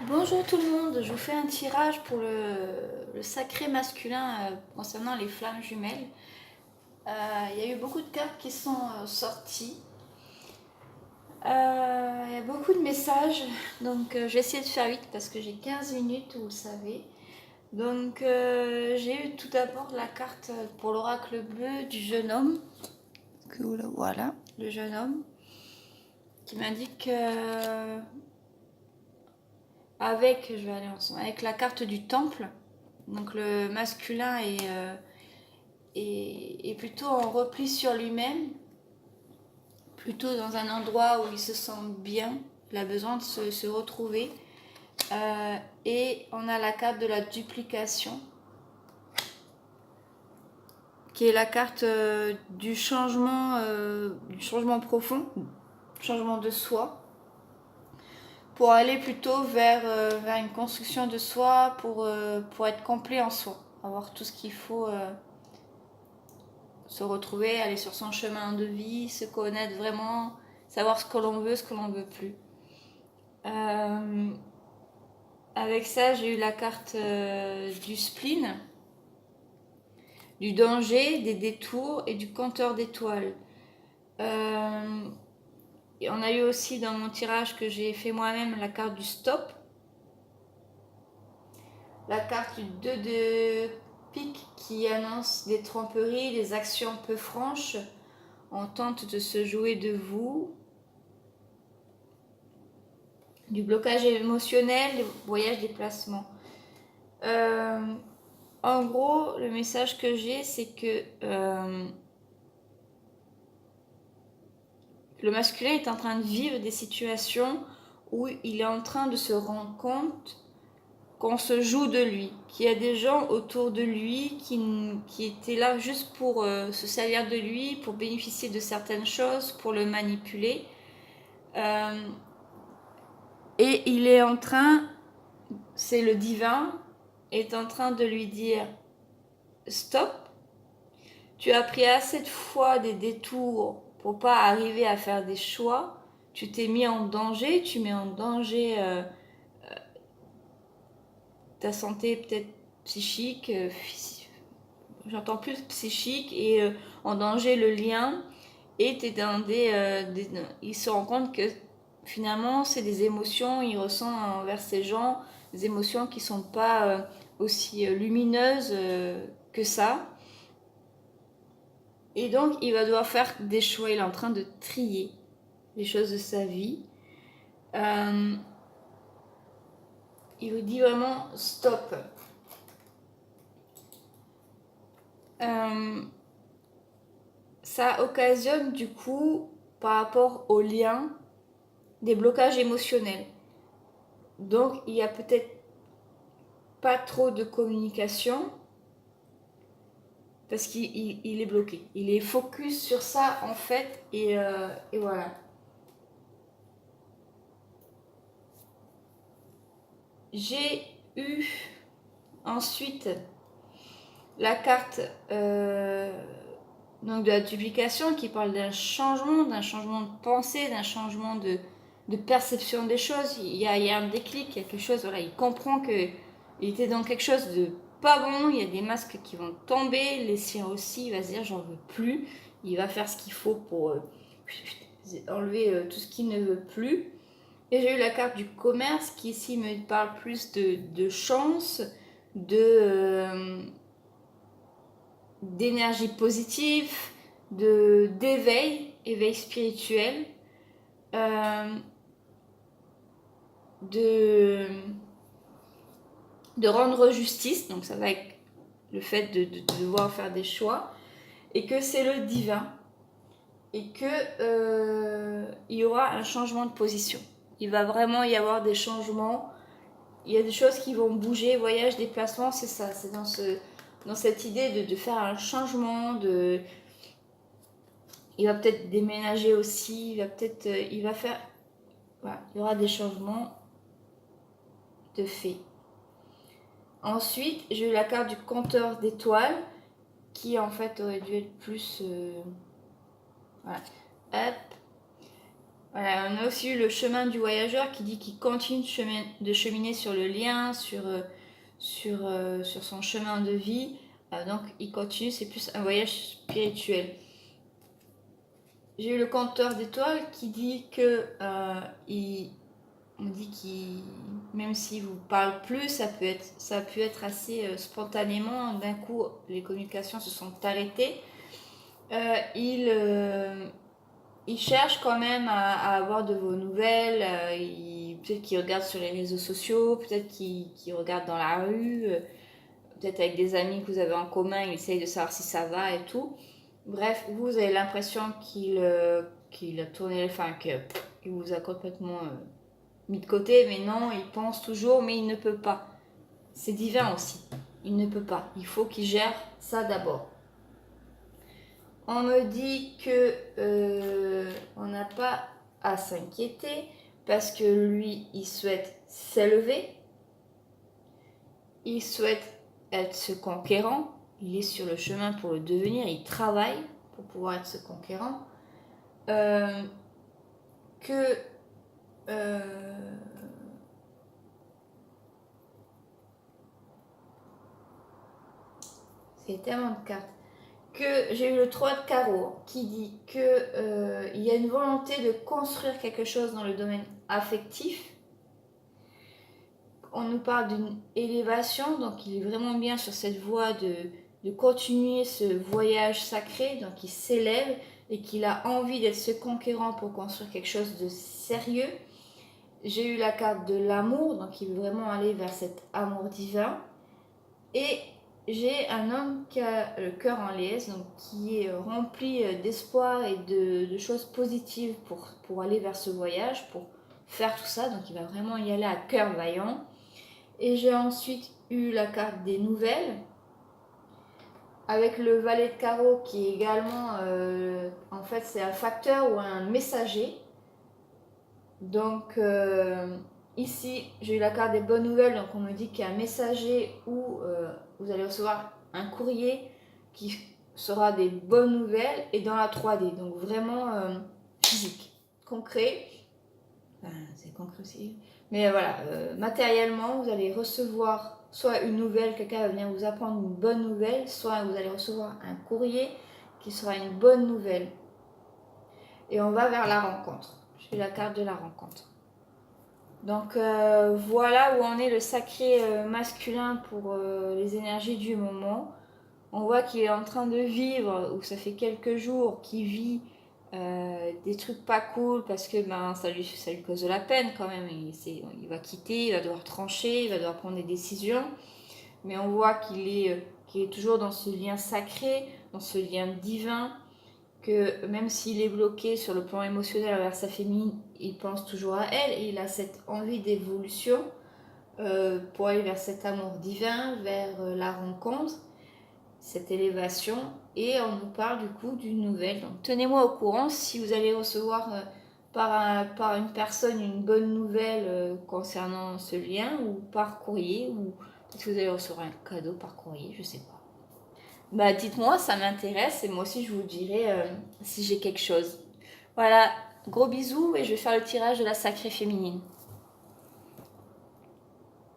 Bonjour tout le monde, je vous fais un tirage pour le sacré masculin concernant les flammes jumelles. Il y a eu beaucoup de cartes qui sont sorties. Il y a beaucoup de messages, donc je vais essayer de faire vite parce que j'ai 15 minutes, vous le savez. Donc j'ai eu tout d'abord la carte pour l'oracle bleu du jeune homme. Voilà, le jeune homme qui m'indique je vais aller ensemble, avec la carte du temple. Donc le masculin est plutôt en repli sur lui-même, plutôt dans un endroit où il se sent bien, il a besoin de se retrouver. Et on a la carte de la duplication, qui est la carte du changement profond, changement de soi, pour aller plutôt vers une construction de soi, pour être complet en soi, avoir tout ce qu'il faut. Se retrouver, aller sur son chemin de vie, se connaître vraiment, savoir ce que l'on veut, ce que l'on veut plus. Avec ça, j'ai eu la carte du spleen, du danger, des détours et du compteur d'étoiles. Et on a eu aussi dans mon tirage que j'ai fait moi-même la carte du stop, la carte du 2 de pique qui annonce des tromperies, des actions peu franches. On tente de se jouer de vous, du blocage émotionnel, voyage, déplacement. En gros, le message que j'ai, c'est que le masculin est en train de vivre des situations où il est en train de se rendre compte qu'on se joue de lui, qu'il y a des gens autour de lui qui étaient là juste pour se servir de lui, pour bénéficier de certaines choses, pour le manipuler. Et il est en train, c'est le divin, est en train de lui dire stop, tu as pris assez de fois des détours pour pas arriver à faire des choix, tu t'es mis en danger, tu mets en danger ta santé peut-être psychique, j'entends plus psychique, et en danger le lien, et t'es dans il se rend compte que finalement c'est des émotions, il ressent envers ces gens des émotions qui sont pas aussi lumineuses que ça. Et donc, il va devoir faire des choix. Il est en train de trier les choses de sa vie. Il vous dit vraiment stop. Ça occasionne du coup, par rapport au lien, des blocages émotionnels. Donc, il y a peut-être pas trop de communication parce qu'il est bloqué. Il est focus sur ça en fait, et voilà. J'ai eu ensuite la carte donc de la duplication qui parle d'un changement de pensée, d'un changement de perception des choses. Il y a un déclic, il y a quelque chose, voilà, il comprend qu'il était dans quelque chose de pas bon, il y a des masques qui vont tomber, les siens aussi, il va se dire j'en veux plus, il va faire ce qu'il faut pour enlever tout ce qu'il ne veut plus. Et j'ai eu la carte du commerce qui ici me parle plus de chance, d'énergie positive, d'éveil, éveil spirituel, euh, de, de rendre justice, donc ça va être le fait de devoir faire des choix, et que c'est le divin, et que il y aura un changement de position. Il va vraiment y avoir des changements, il y a des choses qui vont bouger, voyage, déplacement, c'est ça, c'est dans cette idée de faire un changement, il va peut-être déménager aussi, il va faire, voilà, il y aura des changements de fait. Ensuite, j'ai eu la carte du compteur d'étoiles qui en fait aurait dû être plus, voilà, hop. Voilà, on a aussi eu le chemin du voyageur qui dit qu'il continue de cheminer sur le lien, sur son chemin de vie. Donc il continue, c'est plus un voyage spirituel. J'ai eu le compteur d'étoiles qui dit que on dit qu'il, même s'il vous parle plus, ça a pu être assez spontanément. D'un coup, les communications se sont arrêtées. Il cherche quand même à avoir de vos nouvelles. Peut-être qu'il regarde sur les réseaux sociaux, peut-être qu'il regarde dans la rue, peut-être avec des amis que vous avez en commun, il essaye de savoir si ça va et tout. Bref, vous avez l'impression qu'il a tourné, enfin qu'il vous a complètement mis de côté, mais non, il pense toujours, mais il ne peut pas. C'est divin aussi. Il ne peut pas. Il faut qu'il gère ça d'abord. On me dit que on n'a pas à s'inquiéter parce que lui, il souhaite s'élever. Il souhaite être ce conquérant. Il est sur le chemin pour le devenir. Il travaille pour pouvoir être ce conquérant. C'est tellement de cartes. Que j'ai eu le 3 de carreau qui dit que il y a une volonté de construire quelque chose dans le domaine affectif. On nous parle d'une élévation, donc il est vraiment bien sur cette voie de continuer ce voyage sacré, donc il s'élève et qu'il a envie d'être ce conquérant pour construire quelque chose de sérieux. J'ai eu la carte de l'amour, donc il veut vraiment aller vers cet amour divin. Et j'ai un homme qui a le cœur en liesse, donc qui est rempli d'espoir et de choses positives pour aller vers ce voyage, pour faire tout ça. Donc il va vraiment y aller à cœur vaillant. Et j'ai ensuite eu la carte des nouvelles, avec le valet de carreau qui est également, en fait c'est un facteur ou un messager. Donc ici j'ai eu la carte des bonnes nouvelles, donc on me dit qu'il y a un messager où vous allez recevoir un courrier qui sera des bonnes nouvelles et dans la 3D, donc vraiment physique, concret. Enfin, c'est concret aussi. Mais voilà, matériellement, vous allez recevoir soit une nouvelle, quelqu'un va venir vous apprendre une bonne nouvelle, soit vous allez recevoir un courrier qui sera une bonne nouvelle. Et on va vers la rencontre. J'ai la carte de la rencontre. Donc voilà où en est le sacré masculin pour les énergies du moment. On voit qu'il est en train de vivre, ou ça fait quelques jours qu'il vit des trucs pas cool parce que ça lui cause de la peine quand même. Il va quitter, il va devoir trancher, il va devoir prendre des décisions. Mais on voit qu'il est toujours dans ce lien sacré, dans ce lien divin, que même s'il est bloqué sur le plan émotionnel envers sa féminine, il pense toujours à elle et il a cette envie d'évolution pour aller vers cet amour divin, vers la rencontre, cette élévation. Et on nous parle du coup d'une nouvelle. Donc tenez-moi au courant si vous allez recevoir par une personne une bonne nouvelle concernant ce lien, ou par courrier, ou peut-être que vous allez recevoir un cadeau par courrier, je sais pas. Bah dites-moi, ça m'intéresse et moi aussi je vous dirai si j'ai quelque chose. Voilà, gros bisous et je vais faire le tirage de la sacrée féminine.